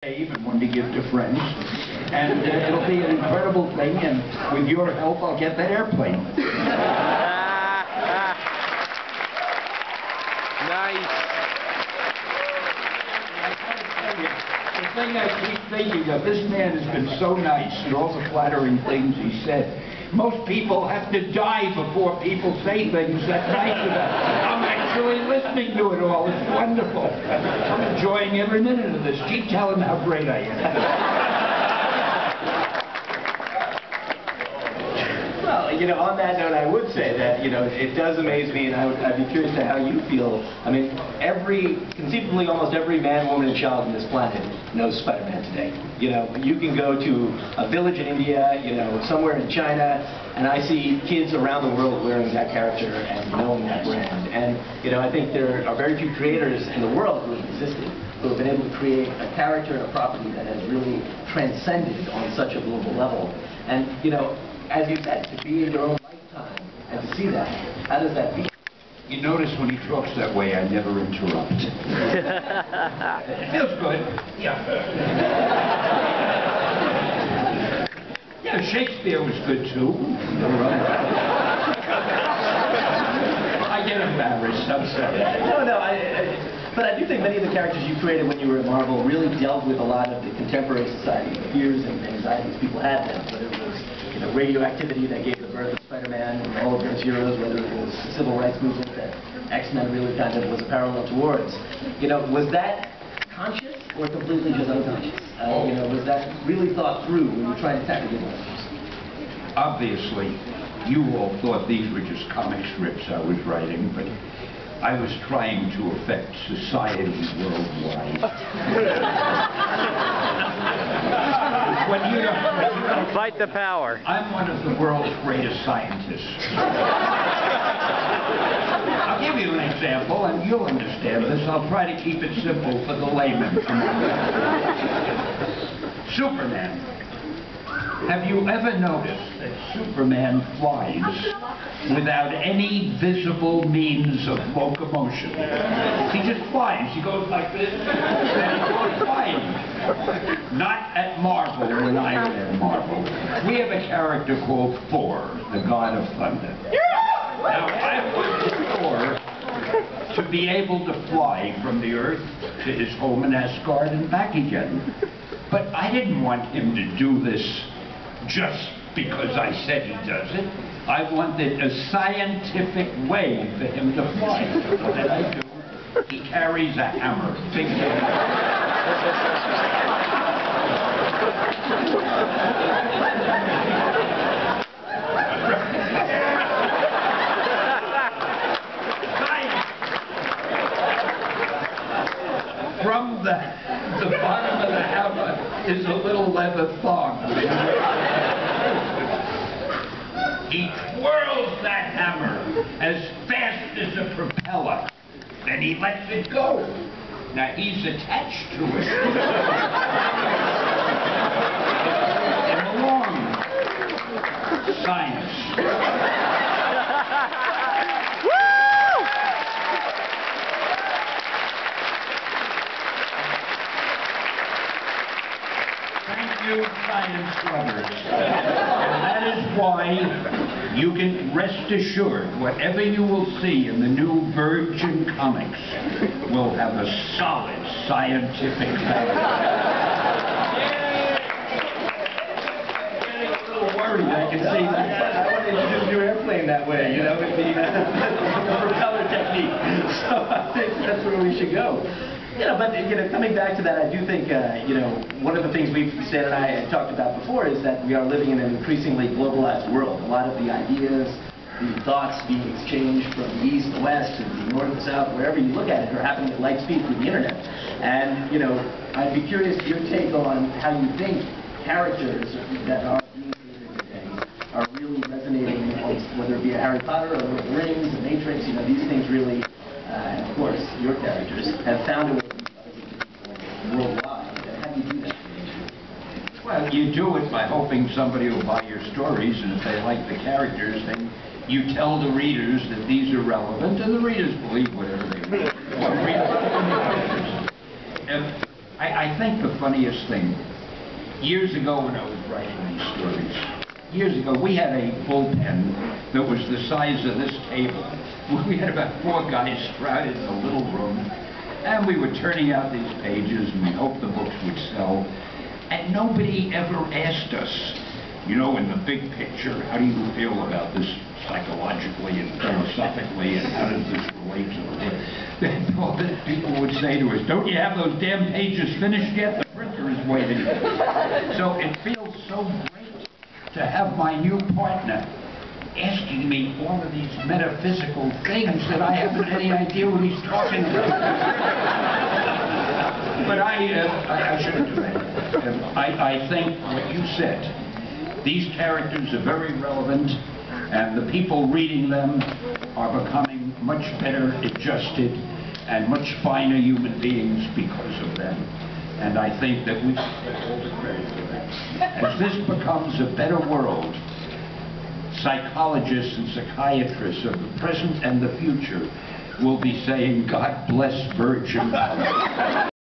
And one to give to friends, and it'll be an incredible thing, and with your help I'll get that airplane. Nice. The thing I keep thinking of, this man has been so nice and all the flattering things he said. Most people have to die before people say things that nice to them. I'm actually listening to it all. It's wonderful. I'm enjoying every minute of this. Keep telling how great I am. Well, you know, on that note, I would say that, you know, it does amaze me, and I'd be curious to how you feel. I mean, conceivably, almost every man, woman, and child on this planet knows Spider-Man today. You know, you can go to a village in India, you know, somewhere in China, and I see kids around the world wearing that character and knowing that brand. And, you know, I think there are very few creators in the world who have existed who have been able to create a character and a property that has really transcended on such a global level. And, you know, as you said, to be in your own lifetime and to see that, how does that feel? You notice when he talks that way, I never interrupt. It feels good. Yeah. Yeah, Shakespeare was good too. I get embarrassed, I'm sorry. No, but I do think many of the characters you created when you were at Marvel really dealt with a lot of the contemporary society, the fears and anxieties people had then, whether it was, you know, radioactivity that gave the birth of Spider-Man and all of those heroes, whether it was the civil rights movement that X-Men really kind of was a parallel towards. You know, was that conscious or completely just unconscious? You know, was that really thought through when you tried to tackle the characters? Obviously, you all thought these were just comic strips I was writing, but I was trying to affect society worldwide. Fight the power. I'm one of the world's greatest scientists. I'll give you an example, and you'll understand this. I'll try to keep it simple for the layman. Superman. Have you ever noticed that Superman flies without any visible means of locomotion? He just flies. He goes like this, and he goes flying. Not at Marvel when I was at Marvel. We have a character called Thor, the god of thunder. Now, I wanted Thor to be able to fly from the Earth to his home in Asgard and back again. But I didn't want him to do this just because I said he does it. I wanted a scientific way for him to fly. What did I do? He carries a hammer. Big hammer. From the bottom of the hammer is a little leather thong. He twirls that hammer as fast as a propeller. Then he lets it go. Now he's attached to it. In the long science. Thank you, science lovers. And that is why you can rest assured whatever you will see in the new Virgin comics will have a solid scientific value. Getting a little worried, I can see that. I want to introduce your airplane that way, you know, with the propeller technique. So I think that's where we should go. You know, but, you know, coming back to that, I do think, you know, one of the things Stan and I had talked about before is that we are living in an increasingly globalized world. A lot of the ideas, the thoughts being exchanged from the east, the west, to the north, the south, wherever you look at it, are happening at light speed through the internet. And, you know, I'd be curious your take on how you think characters that are being created today are really resonating, whether it be a Harry Potter or Lord of the Rings, the Matrix, you know, these things really, and of course, your characters have found a way worldwide. How do you do that? Well, you do it by hoping somebody will buy your stories, and if they like the characters, then you tell the readers that these are relevant, and the readers believe whatever they want. I I think the funniest thing, years ago when I was writing these stories, years ago we had a bullpen that was the size of this table. We had about 4 guys crowded in a little room, and we were turning out these pages, and we hoped the books would sell. And nobody ever asked us, you know, in the big picture, how do you feel about this psychologically and philosophically, and how does this relate to the work? Then all the people would say to us, don't you have those damn pages finished yet? The printer is waiting. So it feels so great to have my new partner asking me all of these metaphysical things that I haven't any idea what he's talking about. But I shouldn't do that. I think what you said, these characters are very relevant, and the people reading them are becoming much better adjusted and much finer human beings because of them. And I think that we should take all the credit for that. As this becomes a better world, psychologists and psychiatrists of the present and the future will be saying, God bless Virgin.